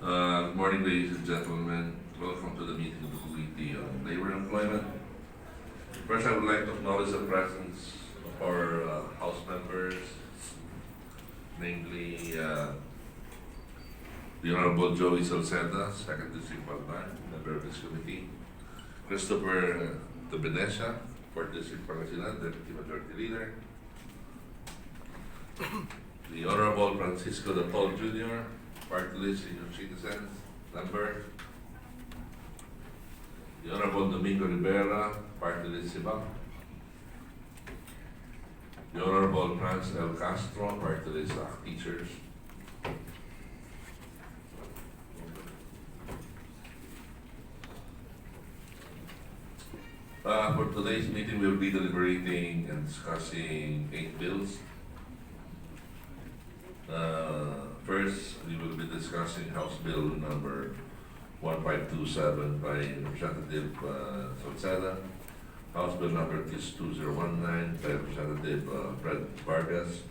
Good morning, ladies and gentlemen. Welcome to the meeting of the Committee on Labor and Employment. First, I would like to acknowledge the presence of our House members, namely the Honorable Joey Salceda, Second District Pagman, member of this committee, Christopher De Venecia, 4th District Pangasinan, Deputy Majority Leader, the Honorable Francisco De Paul Jr., Party List Senior Citizens, member, the Honorable Domingo Rivera, Party List Sibak, the Honorable Franz L. Castro, Party List Teachers, for today's meeting, we'll be deliberating and discussing 8 bills. First, we will be discussing House Bill number 1527 by Representative Salceda, House Bill number 2019 by Representative Fred Vargas,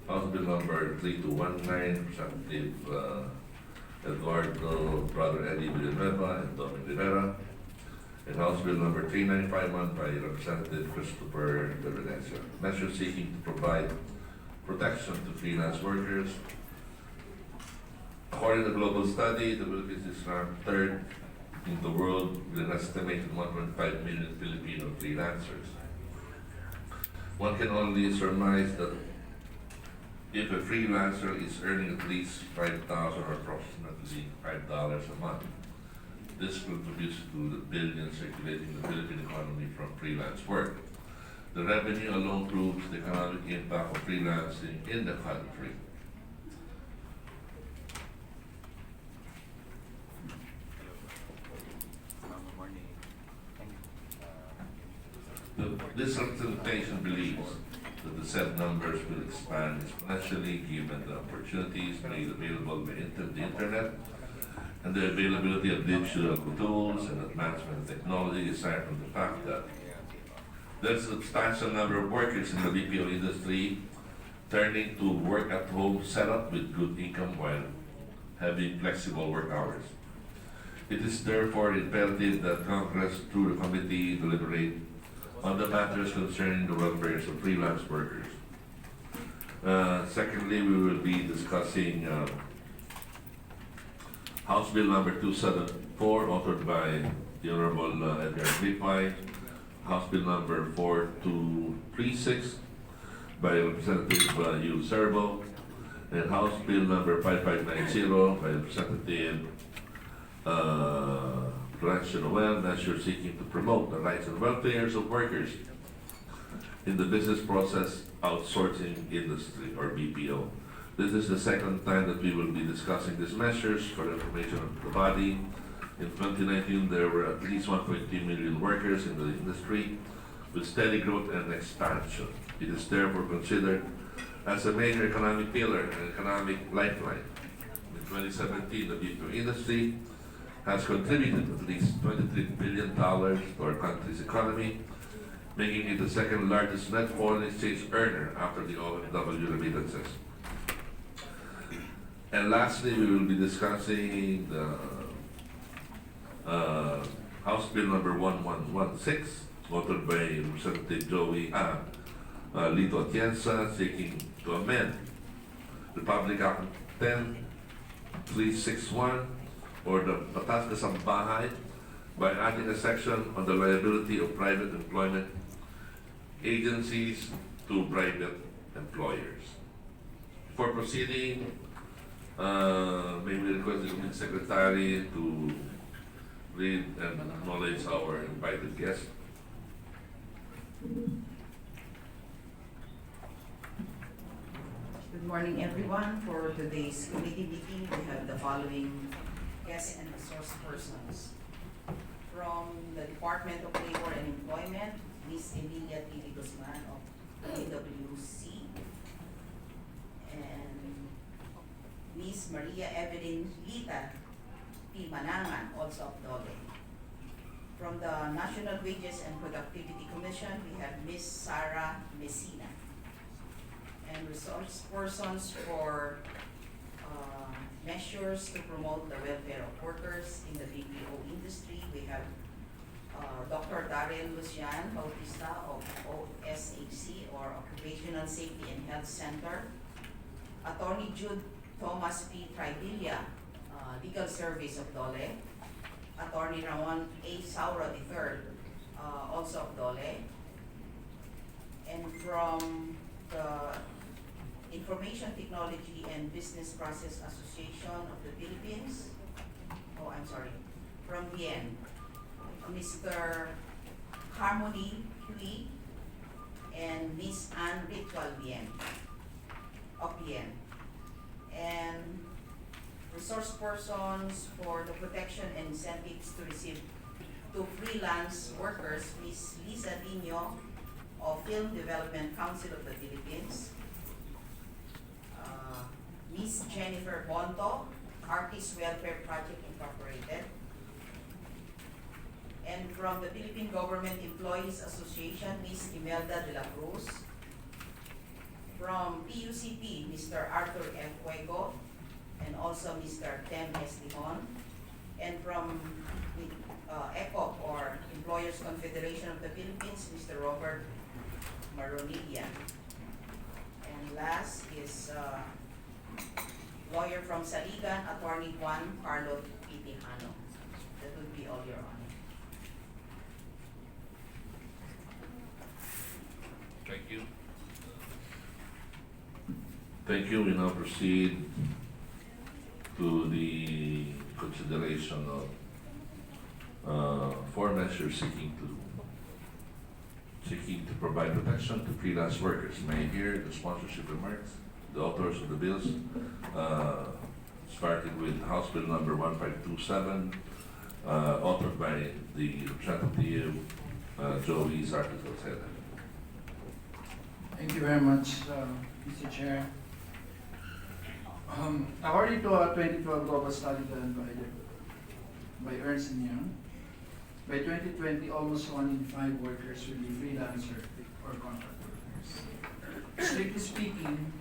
House Bill number 3219, Representative Eduardo Brother Eddie Villanueva and Dominic Rivera, and House Bill number 3951 by Representative Christopher De Venecia. Measures seeking to provide protection to freelance workers. According to a global study, the Philippines is ranked 3rd in the world with an estimated 1.5 million Filipino freelancers. One can only surmise that if a freelancer is earning at least $5,000 or approximately $5 a month, this contributes to the billions circulating in the Philippine economy from freelance work. The revenue alone proves the economic impact of freelancing in the country. This representation believes that the said numbers will expand exponentially given the opportunities made available by the internet and the availability of digital tools and advancement in technology, aside from the fact that there's a substantial number of workers in the BPO industry turning to work at home setup with good income while having flexible work hours. It is therefore imperative that Congress, through the committee, deliberate on the matters concerning the welfare of freelance workers. Secondly, we will be discussing House Bill number 274, authored by the Honorable Edgar Lipay, House Bill number 4236 by Representative Yul Servo, and House Bill number 5590 by Representative Blanche Noel, measures seeking to promote the rights and welfares of workers in the business process outsourcing industry, or BPO. This is the second time that we will be discussing these measures. For the information of the body, in 2019 there were at least 1.3 million workers in the industry with steady growth and expansion. It is therefore considered as a major economic pillar and economic lifeline. In 2017, the BPO industry has contributed at least $23 billion to our country's economy, making it the second largest net foreign exchange earner after the OFW remittances. And lastly, we will be discussing the House Bill number 1116, authored by Representative Joey Lito Atienza, seeking to amend Republic Act 10361, or the Batas Kasambahay, by adding a section on the liability of private employment agencies to private employers. For proceeding, may we request the Committee Secretary to read and acknowledge our invited guest. Good morning, everyone. For today's committee meeting, we have the following guests and resource persons. From the Department of Labor and Employment, Ms. Emilia T. Guzman of PwC, and Ms. Maria Evelyn Lita P. Manangan, also of DOLE. From the National Wages and Productivity Commission, we have Ms. Sarah Messina. And resource persons for measures to promote the welfare of workers in the BPO industry. We have Dr. Darren Lucian Bautista of OSHC, or Occupational Safety and Health Center. Attorney Jude Thomas P. Trivilla, Legal Service of DOLE. Attorney Ramon A. Saura III, also of DOLE. And from the Information Technology and Business Process Association of the Philippines, from Bien, Mr. Harmony Hui and Miss Anne Ritual Bien of Bien. And resource persons for the protection and incentives to receive to freelance workers, Miss Lisa Dino of Film Development Council of the Philippines, Miss Jennifer Bonto, Artist Welfare Project Incorporated, and from the Philippine Government Employees Association, Miss Imelda de la Cruz, from PUCP, Mr. Arthur F. Fuego, and also Mr. Tem Estihon, and from ECOP, or Employers Confederation of the Philippines, Mr. Robert Maronilla. And last is lawyer from Saligan, Attorney Juan Carlo Pitijano. That would be all, Your Honor. Thank you. Thank you. We now proceed to the consideration of four measures seeking to provide protection to freelance workers. May I hear the sponsorship remarks, the authors of the bills, starting with House Bill number 1527, authored by the Representative Joey Zarco-Salceda. Thank you very much, Mr. Chair. According to a 2012 global study done by Ernst & Young, by 2020, almost 1 in 5 workers will be freelancer or contract workers. Strictly speaking,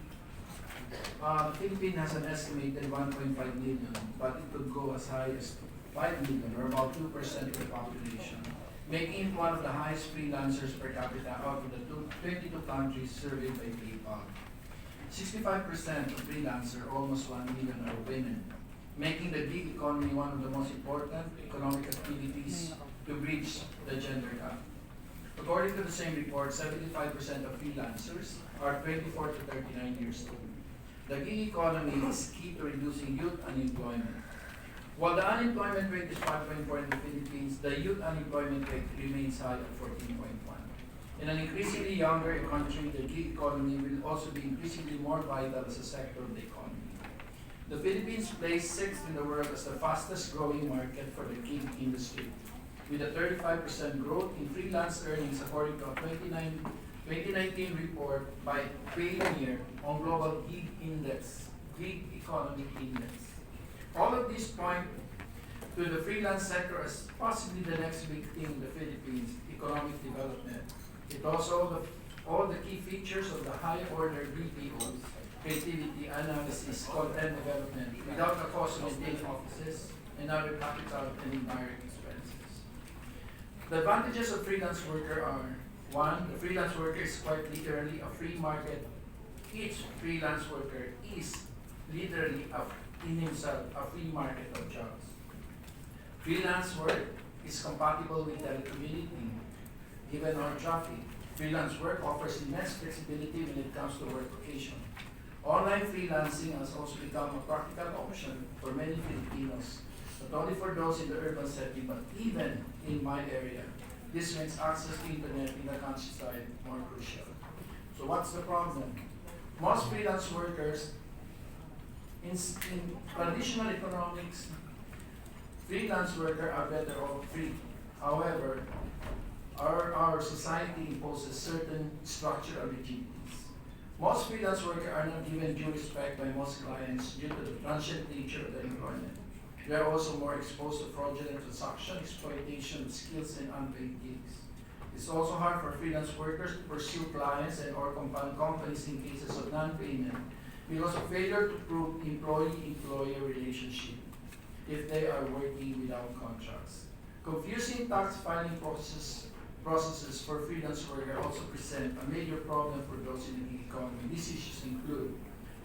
the Philippines has an estimated 1.5 million, but it could go as high as 5 million, or about 2% of the population, making it one of the highest freelancers per capita out of the 22 countries surveyed by PayPal. 65% of freelancers, almost 1 million, are women, making the gig economy one of the most important economic activities to bridge the gender gap. According to the same report, 75% of freelancers are 24 to 39 years old. The gig economy is key to reducing youth unemployment. While the unemployment rate is 5.4 in the Philippines, the youth unemployment rate remains high at 14.1. In an increasingly younger country, the gig economy will also be increasingly more vital as a sector of the economy. The Philippines placed 6th in the world as the fastest growing market for the gig industry, with a 35% growth in freelance earnings according to a 2019 report by Payoneer on Global Gig Economy Index. All of these point to the freelance sector as possibly the next big thing in the Philippines, economic development. It also all the key features of the high-order BPOs, creativity, analysis, content development, without the cost of maintaining offices and other capital and indirect expenses. The advantages of freelance worker are: 1, the freelance worker is quite literally a free market. Each freelance worker is literally in himself a free market of jobs. Freelance work is compatible with telecommuting. Given our traffic, freelance work offers immense flexibility when it comes to work location. Online freelancing has also become a practical option for many Filipinos, not only for those in the urban setting, but even in my area. This makes access to internet in the countryside more crucial. So what's the problem? Most freelance workers in traditional economics, freelance workers are better off free. However, our society imposes certain structural rigidities. Most freelance workers are not given due respect by most clients due to the transient nature of their employment. They are also more exposed to fraudulent transaction, exploitation of skills, and unpaid gigs. It's also hard for freelance workers to pursue clients and or companies in cases of non-payment, because of failure to prove employee-employer relationship if they are working without contracts. Confusing tax filing processes for freelance workers also present a major problem for those in the gig economy. These issues include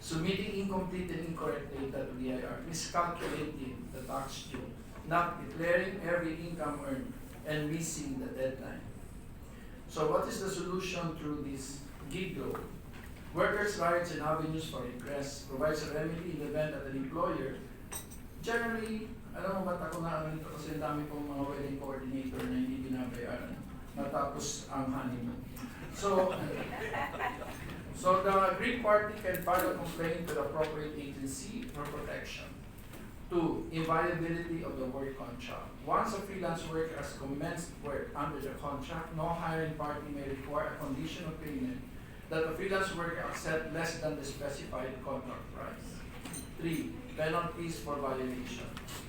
submitting incomplete and incorrect data to the IR, miscalculating the tax due, not declaring every income earned, and missing the deadline. So what is the solution through this gig law? Workers' rights and avenues for redress provides a remedy in the event that an employer, generally, alam mo ba't ako na nito kasi ang dami kong mga wedding coordinator na hindi binabayaran matapos ang honeymoon. So the aggrieved party can file a complaint to the appropriate agency for protection. 2. Inviolability of the work contract. Once a freelance worker has commenced work under the contract, no hiring party may require a condition of payment that the freelance worker accept less than the specified contract price. 3. Penalties for violation.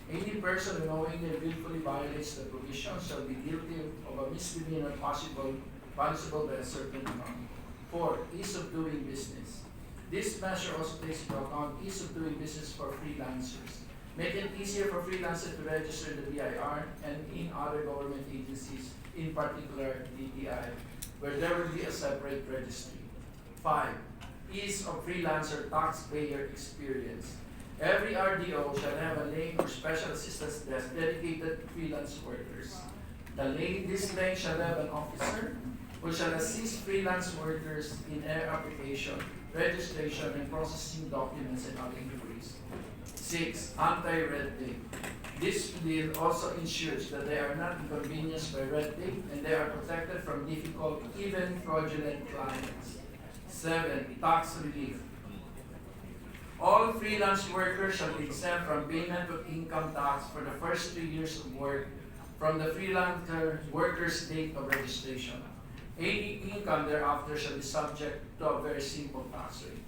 Any person who knowingly and willfully violates the provision shall be guilty of a misdemeanor punishable by a certain amount. 4. Ease of doing business. This measure also takes into account ease of doing business for freelancers. Make it easier for freelancers to register in the BIR and in other government agencies, in particular DTI, where there will be a separate registry. 5. Ease of freelancer taxpayer experience. Every RDO shall have a lane or special assistance desk dedicated to freelance workers. This lane shall have an officer who shall assist freelance workers in their application, registration, and processing documents and other inquiries. 6. Anti-red tape. This bill also ensures that they are not inconvenienced by red tape and they are protected from difficult, even fraudulent clients. 7. Tax relief. All freelance workers shall be exempt from payment of income tax for the first 3 years of work from the freelancer worker's date of registration. Any income thereafter shall be subject to a very simple tax rate.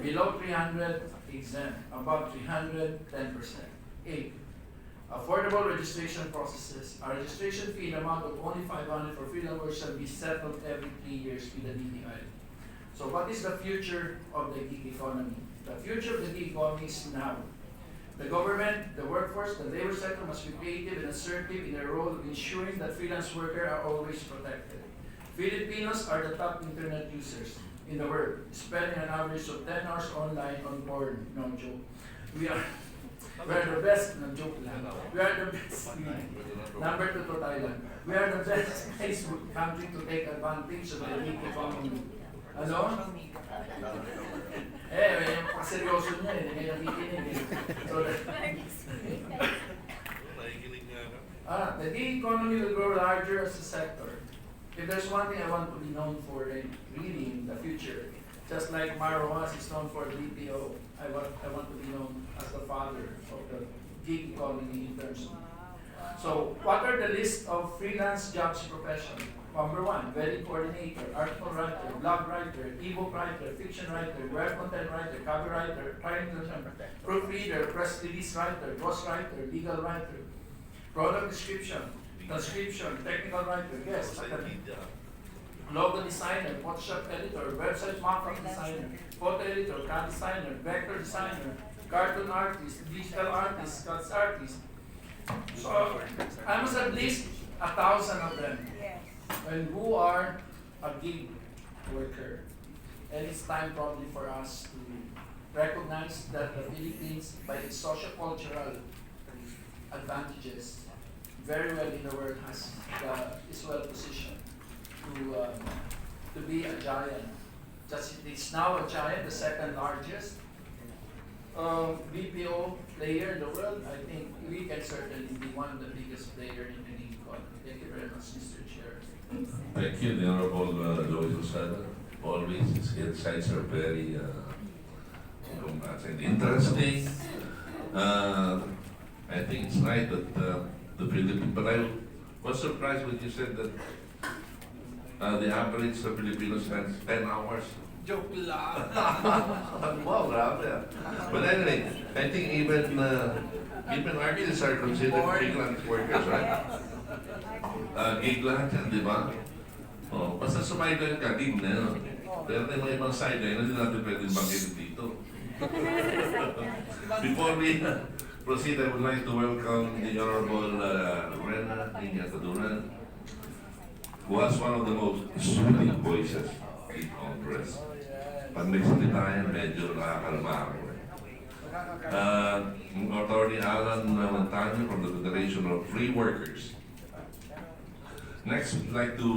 Below 300, exempt. Above 300, 10%. 8. Affordable registration processes. A registration fee in the amount of only 500 for freelance workers shall be settled every 3 years with the DTI. So what is the future of the gig economy? The future of the gig economy is now. The government, the workforce, the labor sector must be creative and assertive in their role of ensuring that freelance workers are always protected. Filipinos are the top internet users in the world, spending an average of 10 hours online on porn. No joke. We are the best. No joke lang. We are the best. Number 2 to Thailand. We are the best Facebook country to take advantage of the gig economy. Ano? Yung paseryoso niya hindi kayo nakikinig So, the gig economy will grow larger as a sector. If there's one thing I want to be known for really in the future, just like Maro was is known for BPO, I want to be known as the father of the gig economy in terms of. So, what are the list of freelance jobs profession? Number 1, wedding coordinator, article writer, blog writer, ebook writer, fiction writer, web content writer, copywriter, proofreader, press release writer, ghostwriter, legal writer, product description, transcription, technical writer, guest, logo designer, Photoshop editor, website markup designer, photo editor, CAD designer, vector designer, cartoon artist, digital artist, cuts artist. So, I must at least 1,000 of them. And who are a gig worker. And it's time probably for us to recognize that the Philippines, by its socio-cultural advantages, very well in the world is well positioned to be a giant. It's now a giant, the second largest BPO player in the world. I think we can certainly be one of the biggest players in the gig economy. Thank you very much, Mr. Chair. Thank you, the Honorable Louis Rosada. Always, his insights are very interesting. I think it's right that the Philippines, but I was surprised when you said that the average of Filipinos spends 10 hours. Joke lang. Wow, grabe. But anyway, I think even artists are considered freelance workers, right? Gig lahat yan, di ba? Basta sumideline ka, gig na yun. Pero may mga ibang sideline na hindi natin pwedeng banggitin dito. Before we proceed, I would like to welcome the Honorable Rena Iñataduran, who has one of the most soothing voices in Congress. Pag nagsalita yan, medyo nakakalma ako. Attorney Alan Montano from the Federation of Free Workers. Next, we'd like to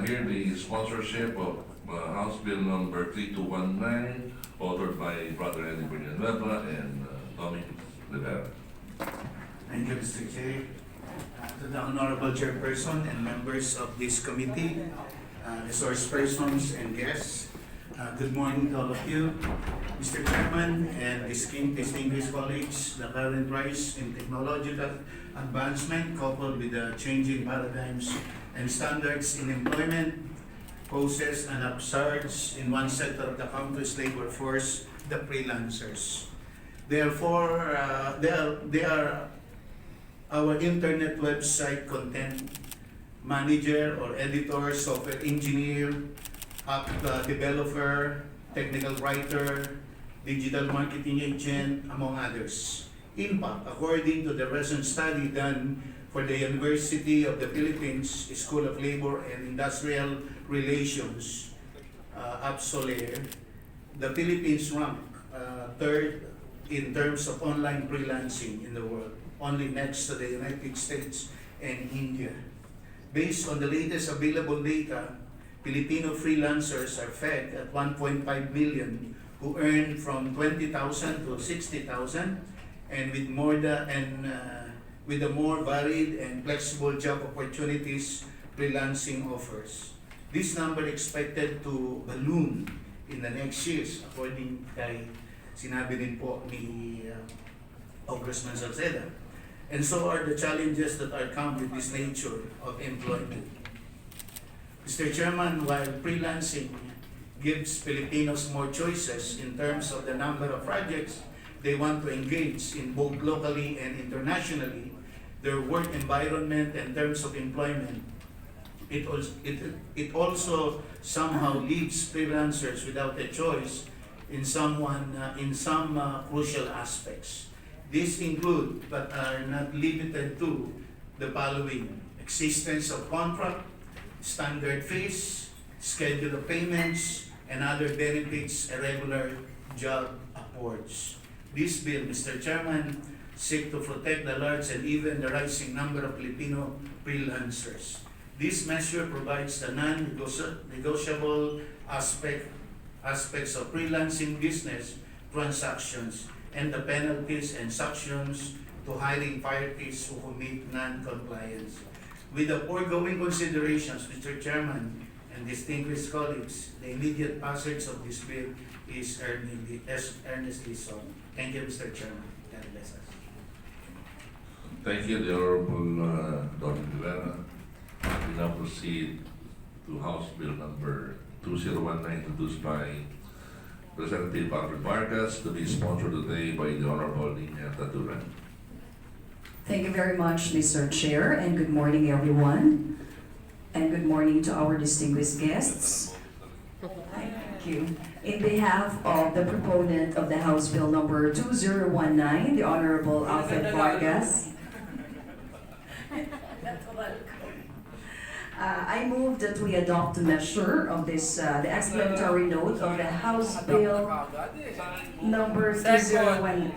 hear the sponsorship of House Bill number 3219, authored by Brother Eddie Villanueva and Tommy Rivera. Thank you, Mr. Chair. To the Honorable Chairperson and members of this committee, resource persons and guests, good morning to all of you. Mr. Chairman and distinguished colleagues, the current rise in technological advancement coupled with the changing paradigms and standards in employment poses an upsurge in one sector of the country's labor force, the freelancers. Therefore, they are our internet website content manager or editor, software engineer, app developer, technical writer, digital marketing agent, among others. In fact, according to the recent study done for the University of the Philippines School of Labor and Industrial Relations, APSOLAIR, the Philippines rank third in terms of online freelancing in the world, only next to the United States and India. Based on the latest available data, Filipino freelancers are fed at 1.5 million who earn from 20,000 to 60,000 and with the more varied and flexible job opportunities freelancing offers. This number expected to balloon in the next years, according kay sinabi din po ni Congressman Salceda. And so are the challenges that are come with this nature of employment. Mr. Chairman, while freelancing gives Filipinos more choices in terms of the number of projects they want to engage in both locally and internationally, their work environment and terms of employment, it also somehow leaves freelancers without a choice in some crucial aspects. These include, but are not limited to, the following: existence of contract, standard fees, schedule of payments, and other benefits a regular job affords. This bill, Mr. Chairman, seek to protect the large and even the rising number of Filipino freelancers. This measure provides the non-negotiable aspects of freelancing business transactions and the penalties and sanctions to hiring parties who commit non-compliance. With the foregoing considerations, Mr. Chairman and distinguished colleagues, the immediate passage of this bill is earnestly sought. Thank you, Mr. Chairman. God bless us. Thank you, the Honorable Don Rivera. We now proceed to House Bill number 2019, introduced by Representative Alfred Vargas, to be sponsored today by the Honorable Iñataduran. Thank you very much, Mr. Chair, and good morning, everyone. And good morning to our distinguished guests. Thank you. In behalf of the proponent of the House Bill number 2019, the Honorable Alfred Vargas, I move that we adopt the measure of this, the explanatory note of the House Bill number 201.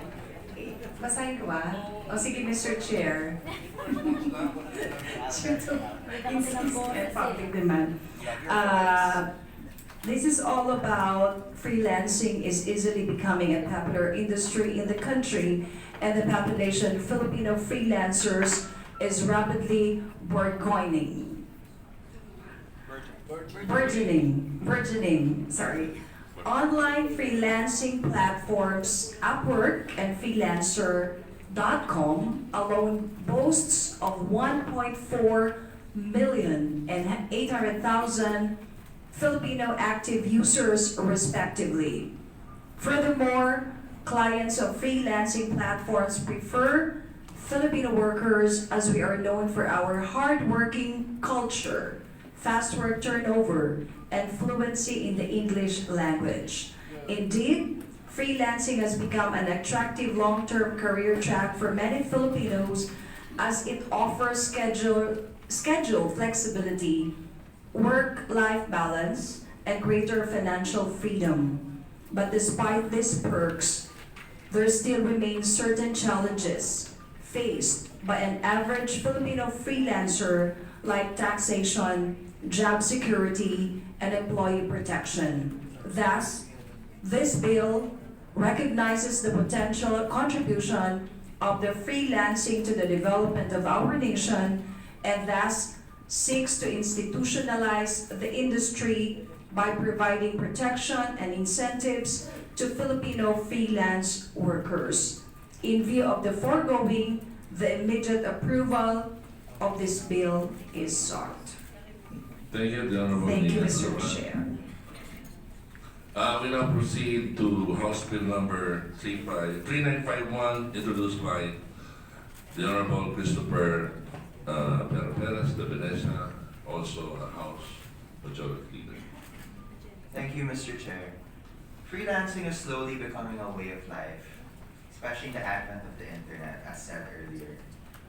Basahin ko ba? O sige, Mr. Chair. And public demand. This is all about freelancing is easily becoming a popular industry in the country, and the population of Filipino freelancers is rapidly burgeoning. Sorry. Online freelancing platforms Upwork and Freelancer.com alone boasts of 1.4 million and 800,000 Filipino active users respectively. Furthermore, clients of freelancing platforms prefer Filipino workers as we are known for our hard-working culture, fast work turnover, and fluency in the English language. Indeed, freelancing has become an attractive long-term career track for many Filipinos as it offers schedule flexibility, work-life balance, and greater financial freedom. But despite these perks, there still remain certain challenges faced by an average Filipino freelancer like taxation, job security, and employee protection. Thus, this bill recognizes the potential contribution of the freelancing to the development of our nation and thus seeks to institutionalize the industry by providing protection and incentives to Filipino freelance workers. In view of the foregoing, the immediate approval of this bill is sought. Thank you, the Honorable Thank you, Nina Mr. Roman. Chair. We now proceed to House Bill number 3951, introduced by the Honorable Christopher Perez de Veneza, also a House Majority Leader. Thank you, Mr. Chair. Freelancing is slowly becoming a way of life, especially in the advent of the internet, as said earlier.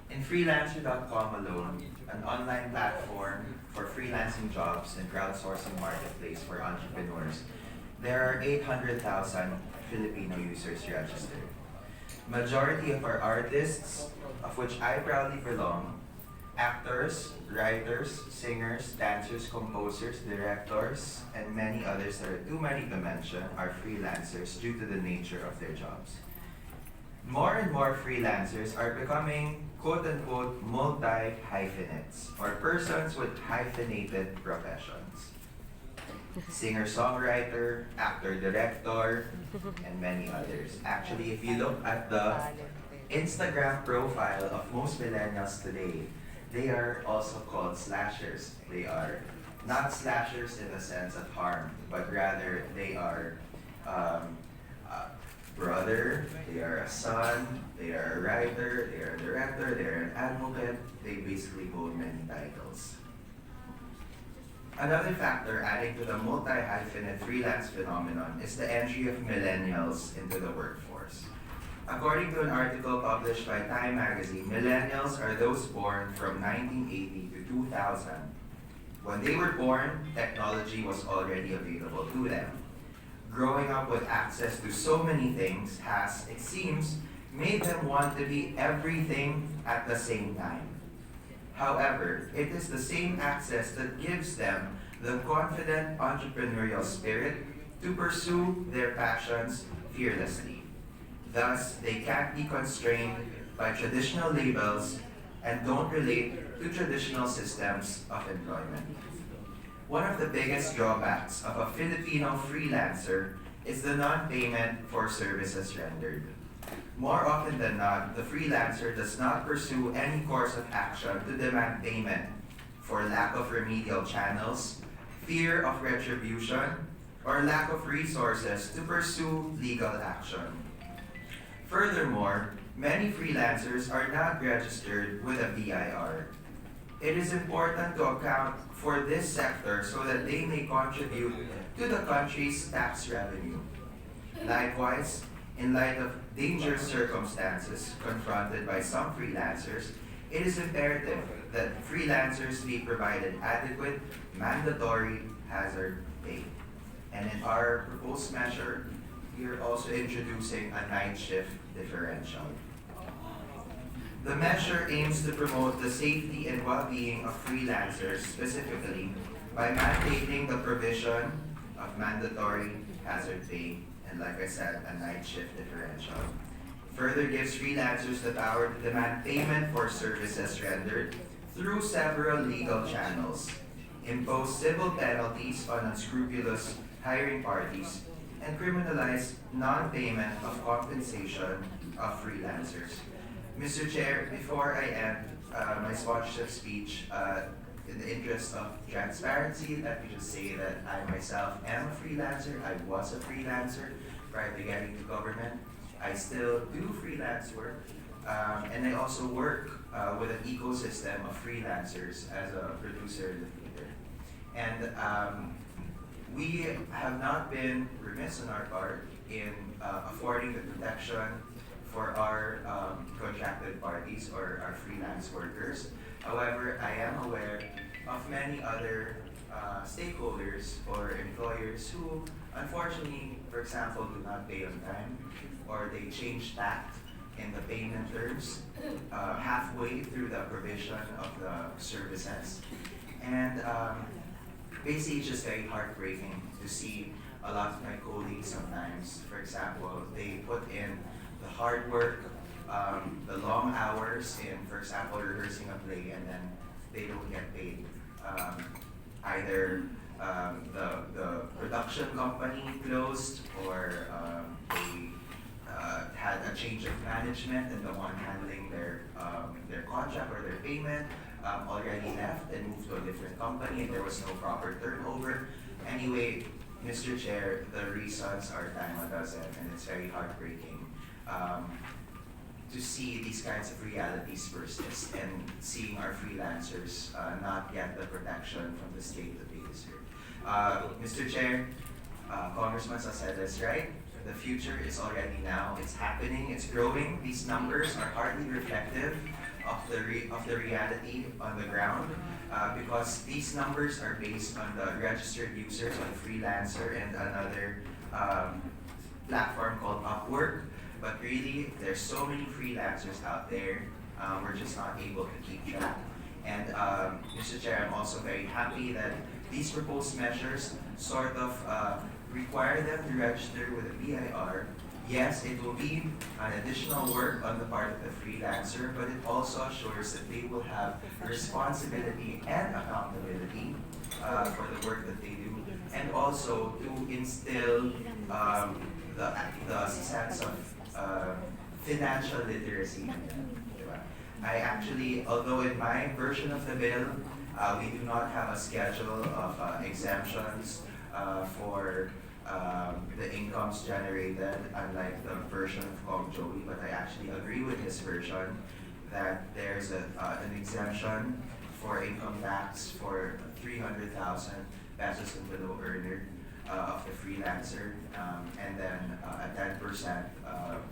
In freelancer.com alone, an online platform for freelancing jobs and crowdsourcing marketplace for entrepreneurs, there are 800,000 Filipino users registered. Majority of our artists, of which I proudly belong, actors, writers, singers, dancers, composers, directors, and many others that are too many to mention, are freelancers due to the nature of their jobs. More and more freelancers are becoming quote-unquote multi-hyphenates, or persons with hyphenated professions. Singer-songwriter, actor-director, and many others. Actually, if you look at the Instagram profile of most millennials today, they are also called slashers. They are not slashers in the sense of harm, but rather they are a brother, they are a son, they are a writer, they are a director, they are an advocate. They basically hold many titles. Another factor adding to the multi-hyphenate freelance phenomenon is the entry of millennials into the workforce. According to an article published by Time magazine, millennials are those born from 1980 to 2000. When they were born, technology was already available to them. Growing up with access to so many things has, it seems, made them want to be everything at the same time. However, it is the same access that gives them the confident entrepreneurial spirit to pursue their passions fearlessly. Thus, they can't be constrained by traditional labels and don't relate to traditional systems of employment. One of the biggest drawbacks of a Filipino freelancer is the non-payment for services rendered. More often than not, the freelancer does not pursue any course of action to demand payment for lack of remedial channels, fear of retribution, or lack of resources to pursue legal action. Furthermore, many freelancers are not registered with a BIR. It is important to account for this sector so that they may contribute to the country's tax revenue. Likewise, in light of dangerous circumstances confronted by some freelancers, it is imperative that freelancers be provided adequate mandatory hazard pay. And in our proposed measure, we are also introducing a night shift differential. The measure aims to promote the safety and well-being of freelancers specifically by mandating the provision of mandatory hazard pay and, like I said, a night shift differential. Further gives freelancers the power to demand payment for services rendered through several legal channels, impose civil penalties on unscrupulous hiring parties, and criminalize non-payment of compensation of freelancers. Mr. Chair, before I end my sponsorship speech, in the interest of transparency, let me just say that I myself am a freelancer. I was a freelancer prior to getting to government. I still do freelance work, and I also work with an ecosystem of freelancers as a producer in the theater. And we have not been remiss on our part in affording the protection for our contracted parties or our freelance workers. However, I am aware of many other stakeholders or employers who unfortunately, for example, do not pay on time or they change tact in the payment terms halfway through the provision of the services. And basically, it's just very heartbreaking to see a lot of my colleagues sometimes, for example, they put in the hard work, the long hours in, for example, rehearsing a play, and then they don't get paid. Either the production company closed, or they had a change of management, and the one handling their contract or their payment already left and moved to a different company, and there was no proper turnover. Anyway, Mr. Chair, the reasons are dime a dozen, and it's very heartbreaking to see these kinds of realities persist and seeing our freelancers not get the protection from the state that they deserve. Mr. Chair, Congressman Saceda is right. The future is already now. It's happening. It's growing. These numbers are hardly reflective of the reality on the ground because these numbers are based on the registered users on Freelancer and another platform called Upwork. But really, there's so many freelancers out there. We're just not able to keep track. And Mr. Chair, I'm also very happy that these proposed measures sort of require them to register with a BIR. Yes, it will be an additional work on the part of the freelancer, but it also assures that they will have responsibility and accountability for the work that they do, and also to instill the sense of financial literacy. I actually, although in my version of the bill, we do not have a schedule of exemptions for the incomes generated, unlike the version of Joey, but I actually agree with his version that there's an exemption for income tax for 300,000 pesos and below earner of the freelancer, and then a 10%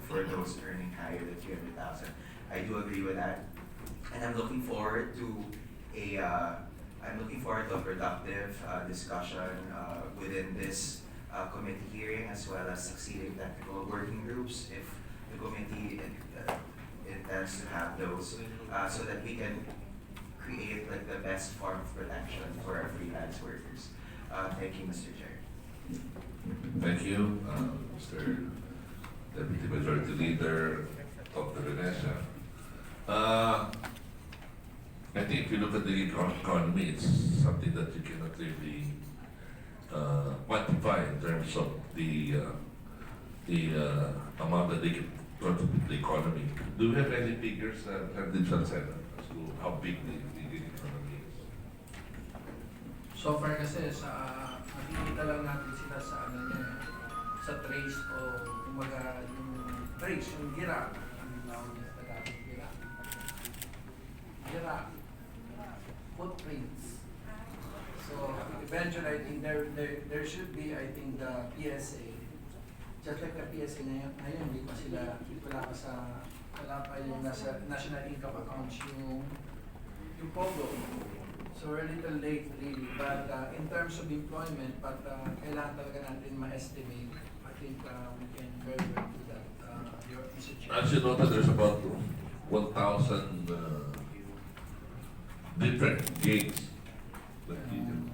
for those earning higher than 300,000. I do agree with that, and I'm looking forward to a productive discussion within this committee hearing, as well as succeeding technical working groups if the committee intends to have those, so that we can create like the best form of protection for our freelance workers. Thank you, Mr. Chair. Thank you, Mr. Deputy Majority Leader, Dr. Venecia. I think if you look at the economy, it's something that you cannot really quantify in terms of the amount that they can contribute to the economy. Do you have any figures, Candidates as to how big the economy is? So far kasi nakikita lang natin sila sa sa trace o kumaga yung trace, yung gira. Ang tawag niya sa Tagalog, gira. Gira. Footprints. So eventually, I think there should be, I think, the PSA. Just like the PSA ngayon, hindi pa sila, wala pa yung nasa national income accounts yung POGO. So we're a little late really, but in terms of employment, but kailangan talaga natin ma-estimate. I think we can very well do that. Your institution. As you noted, there's about 1,000 different gigs that you can.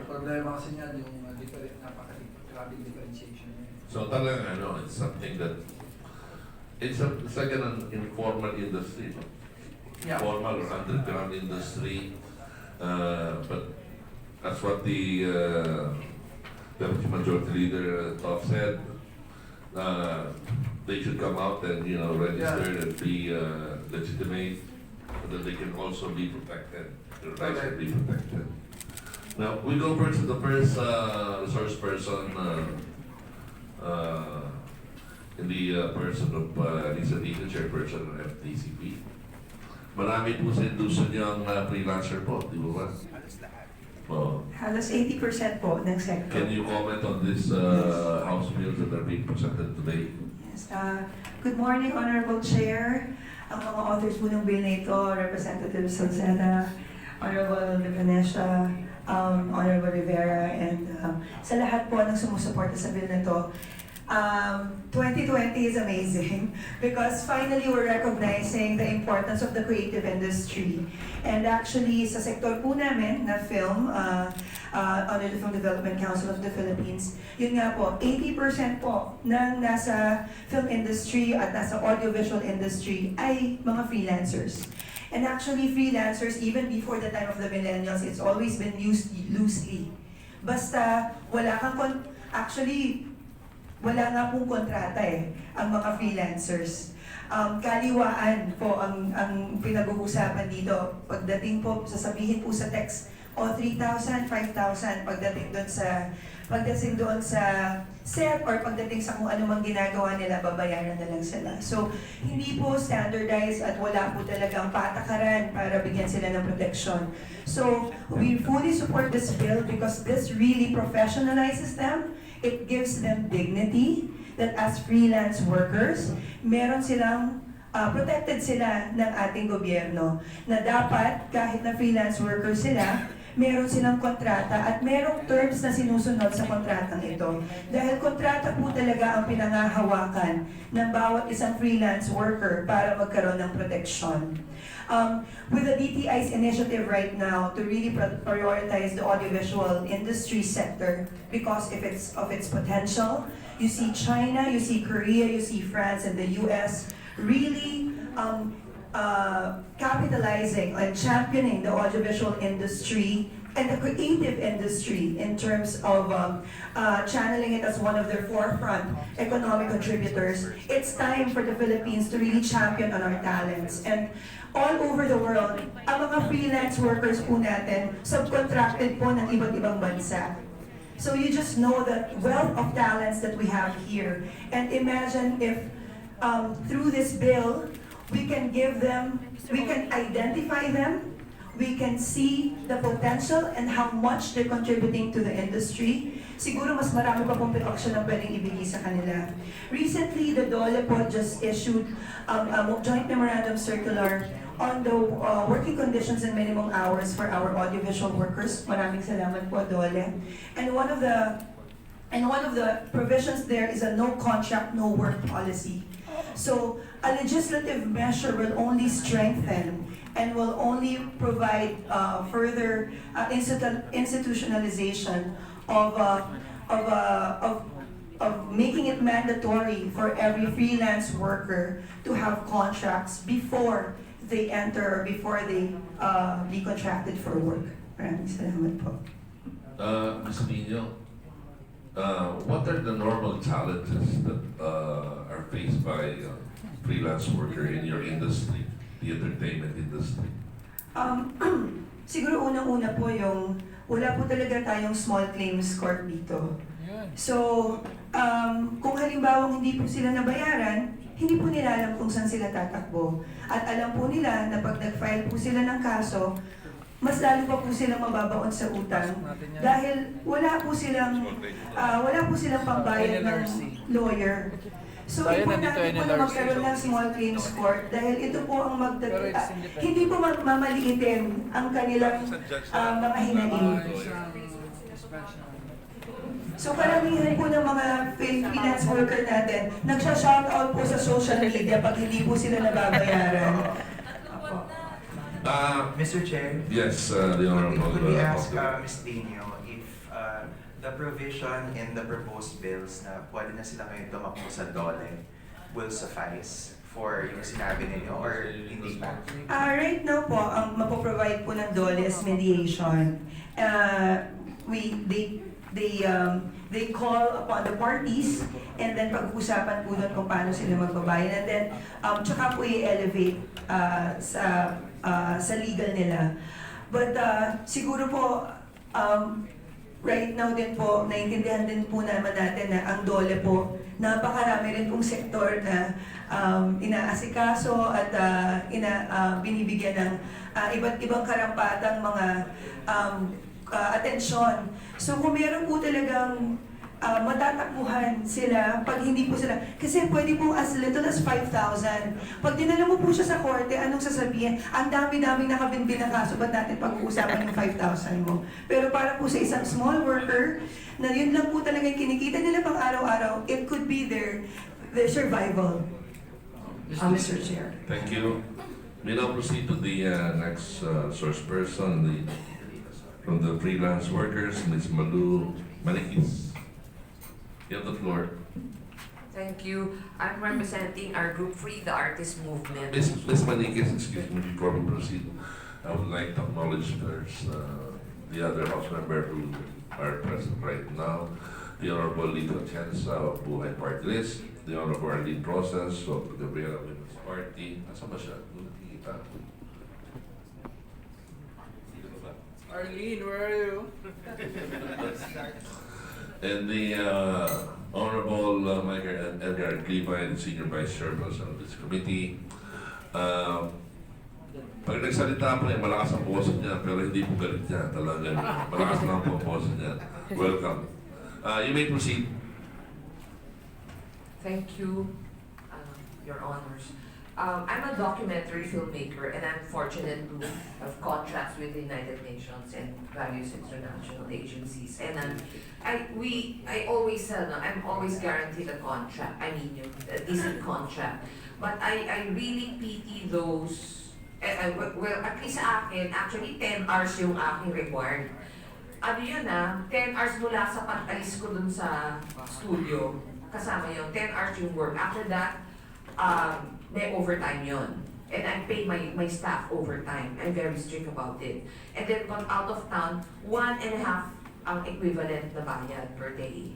Problema kasi niyan yung napaka-grabing differentiation. So talaga, it's something that it's like an informal industry, no? Yeah. Formal or underground industry, but that's what the Deputy Majority Leader Top said. They should come out and register and be legitimate, so that they can also be protected. Their rights can be protected. Now we go first to the first resource person in the person of Lisa Dito, chairperson ng FTCP. Marami po sa induso niyang freelancer po, di ba? Oh. Halos 80% po ng sector. Can you comment on this House bills that are being presented today? Yes, good morning, Honorable Chair. Ang mga authors po ng bill na ito, Representative Salceda, Honorable De Venecia, Honorable Rivera, and sa lahat po ng sumusuporta sa bill na ito. 2020 is amazing because finally we're recognizing the importance of the creative industry. And actually, sa sektor po namin na film, under the Film Development Council of the Philippines, yun nga po, 80% po ng nasa film industry at nasa audiovisual industry ay mga freelancers. And actually, freelancers, even before the time of the millennials, it's always been used loosely. Basta, wala nga pong kontrata ang mga freelancers. Kaliwaan po ang pinag-uusapan dito. Pagdating po, sasabihin po sa text, 3,000, 5,000, pagdating doon sa set or pagdating sa kung ano mang ginagawa nila, babayaran na lang sila. So, hindi po standardized at wala po talagang patakaran para bigyan sila ng protection. So, we fully support this bill because this really professionalizes them. It gives them dignity that as freelance workers, meron silang protected sila ng ating gobyerno na dapat kahit na freelance workers sila, meron silang kontrata at merong terms na sinusunod sa kontratang ito. Dahil kontrata po talaga ang pinangahawakan ng bawat isang freelance worker para magkaroon ng proteksyon. With the DTI's initiative right now to really prioritize the audiovisual industry sector because of its potential, you see China, you see Korea, you see France, and the US really capitalizing and championing the audiovisual industry and the creative industry in terms of channeling it as one of their forefront economic contributors. It's time for the Philippines to really champion on our talents. And all over the world, ang mga freelance workers po natin, subcontracted po ng iba't ibang bansa. So you just know the wealth of talents that we have here. And imagine if through this bill, we can identify them, we can see the potential and how much they're contributing to the industry. Siguro mas marami pa pong protection ang pwedeng ibigay sa kanila. Recently, the DOLE po just issued a joint memorandum circular on the working conditions and minimum hours for our audiovisual workers. Maraming salamat po, DOLE. And one of the provisions there is a no contract, no work policy. So a legislative measure will only strengthen and will only provide further institutionalization of making it mandatory for every freelance worker to have contracts before they enter or before they be contracted for work. Maraming salamat po. Ms. Nino, what are the normal challenges that are faced by freelance worker in your industry, the entertainment industry? Siguro unang-una po yung wala po talaga tayong small claims court dito. So, kung halimbawa hindi po sila nabayaran, hindi po nila alam kung saan sila tatakbo. At alam po nila na pag nag-file po sila ng kaso, mas lalo pa po silang mababaon sa utang dahil wala po silang pambayad ng lawyer. So, importante po na magkaroon ng small claims court dahil ito po ang hindi po mamaliitin ang kanilang mga hinaing. So, karamihan po ng mga freelance worker natin, nagsha-shoutout po sa social media pag hindi po sila nababayaran. Mr. Chair? Yes, the Honorable. Could we ask Ms. Dino if the provision in the proposed bills na pwede na sila ngayon tumakbo sa DOLE will suffice for yung sinabi ninyo or hindi pa? Right now po, ang mapoprovide po ng DOLE is mediation. They call upon the parties and then pag-uusapan po doon kung paano sila magbabayad and then tsaka po i-elevate sa legal nila. But siguro po right now din po, naiintindihan din po naman natin na ang DOLE po, napakarami rin pong sektor na inaasikaso at binibigyan ng iba't ibang karampatang mga atensyon. So kung meron po talagang matatakbuhan sila pag hindi po sila, kasi pwede po as little as 5,000. Pag dinala mo po siya sa korte, anong sasabihin? Ang dami-daming nakabinbin na kaso, ba't natin pag-uusapan yung 5,000 mo? Pero para po sa isang small worker, na yun lang po talaga yung kinikita nila pang araw-araw, it could be their survival. Mr. Chair. Thank you. We now proceed to the next source person, from the freelance workers, Ms. Malu Manikis. You have the floor. Thank you. I'm representing our group Free the Artist Movement. Ms. Manikis, excuse me, before we proceed, I would like to acknowledge first the other house member who are present right now, the Honorable Lito Atienza of Buhay Party List, the Honorable Arlene Rosas of the Gabriela Women's Party. Asa ba siya? Doon nakikita. Arlene, where are you? And the Honorable Michael Edgar Glivine, Senior Vice Chairperson of this committee. Pag nagsalita po niya, malakas ang boses niya, pero hindi po galit niya. Talagang malakas lang po ang boses niya. Welcome. You may proceed. Thank you, Your Honors. I'm a documentary filmmaker and I'm fortunate to have contracts with the United Nations and various international agencies. And I always I'm always guaranteed a contract. I mean, a decent contract. But I really pity those. Well, at least sa akin, actually 10 hours yung aking required. Ano yun 10 hours mula sa pag-alis ko dun sa studio. Kasama yun, 10 hours yung work. After that, may overtime yun. And I pay my staff overtime. I'm very strict about it. And then pag out of town, 1.5 ang equivalent na bayad per day.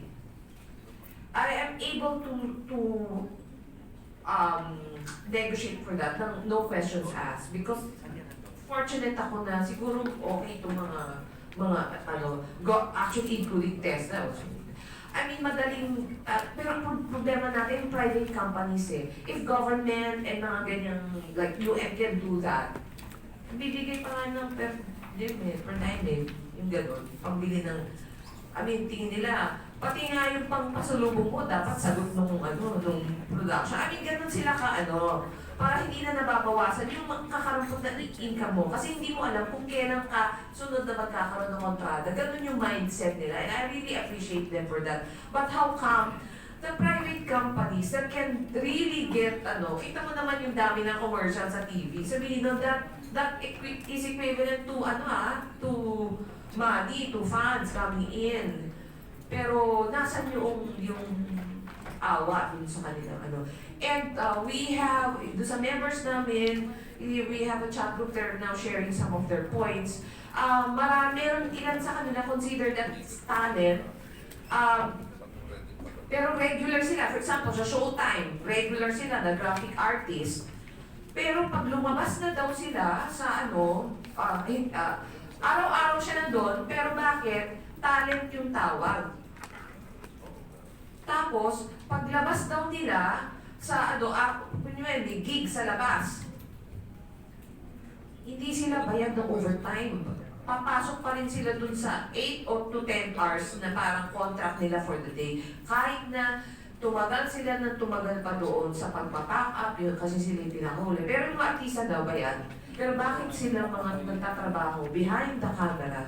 I am able to negotiate for that, no questions asked. Because fortunate ako na siguro okay itong actually including test na. I mean, madaling, pero problema natin, private companies If government and mga ganyang, like UN can do that, bibigay pa nga ng per diem, yung gano'n, pambili ng, I mean, tingin nila, pati nga yung pangpasalubong mo, dapat sagot nung production. I mean, gano'n sila para hindi na nababawasan yung kakarampot na income mo. Kasi hindi mo alam kung kailan ka sunod na magkakaroon ng kontrata. Ganun yung mindset nila. And I really appreciate them for that. But how come the private companies that can really get, kita mo naman yung dami ng commercial sa TV. Sabihin na that is equivalent to, to money, to funds coming in. Pero nasan yung awa dun sa kanilang And we have, sa members namin, we have a chat group, they're now sharing some of their points. Meron ilan sa kanila consider that talent, pero regular sila. For example, sa Showtime, regular sila na graphic artist. Pero pag lumabas na daw sila sa araw-araw siya nandun, pero bakit? Talent yung tawag. Tapos, paglabas daw nila sa gig sa labas, hindi sila bayad ng overtime. Papasok pa rin sila dun sa 8 or to 10 hours na parang contract nila for the day. Kahit na tumagal sila ng tumagal pa doon sa pagpa-pack up, yun kasi sila yung pinahuli. Pero yung mga artista daw bayad. Pero bakit sila mga nagtatrabaho behind the camera,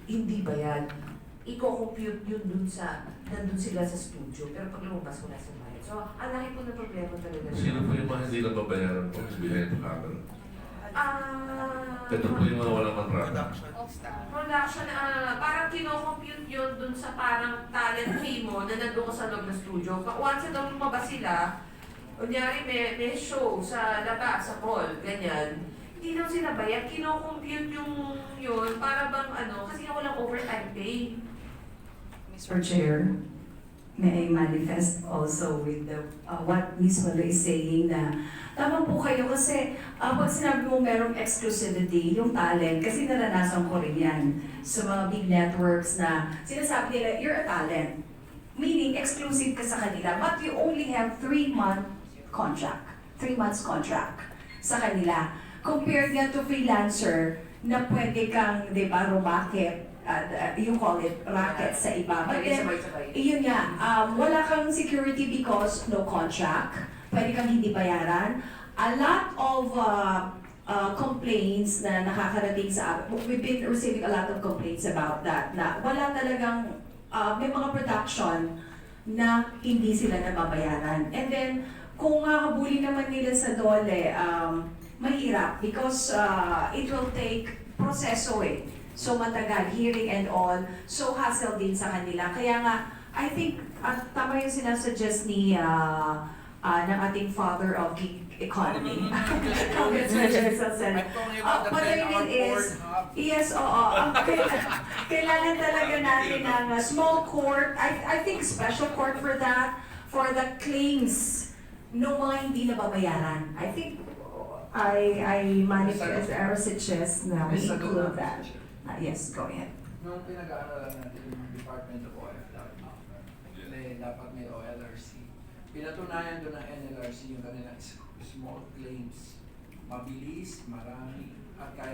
hindi bayad? Iko-compute yun nandun sila sa studio, pero pag lumabas wala sa bayad. So, ang laki po na problema talaga. Sino po yung mga hindi na babayaran po behind the camera? Ito po yung mga walang kontrata. Production, parang kino-compute yun dun sa parang talent fee mo na nandun ka sa loob ng studio. Once na daw lumabas sila, kunyari may show sa labas, sa hall, ganyan, hindi daw sila bayad, kino-compute yung yun para bang kasi nga walang overtime pay. Mr. Chair, may I manifest also with what Ms. Malo is saying na tama po kayo kasi pag sinabi mo merong exclusivity, yung talent, kasi naranasan ko rin yan sa mga big networks na sinasabi nila, you're a talent. Meaning, exclusive ka sa kanila, but you only have 3-month contract. 3 months contract sa kanila. Compared nga to freelancer na pwede kang, di ba, rumakit you call it, racket sa iba. But Lagi then, sabay-sabay. yun nga, wala kang security because no contract, pwede kang hindi bayaran. A lot of complaints na nakakarating sa amin, we've been receiving a lot of complaints about that, na wala talagang, may mga production na hindi sila nababayaran. And then, kung habulin naman nila sa DOLE, mahirap because it will take proseso eh. So matagal, hearing and all. So hassle din sa kanila. Kaya nga, I think, tama yung sinasuggest ni ng ating father of gig economy. Congressman Rizal said, what I mean is, yes, oo. Kailangan talaga natin ng small court, I think special court for that, for the claims ng mga hindi nababayaran. I think I manifest or suggest na we include that. Yes, go ahead. Nung pinag-aaralan natin yung Department of OFW, dapat may OLRC. Pinatunayan doon ng NLRC yung kanilang small claims. Mabilis, marami, at kaya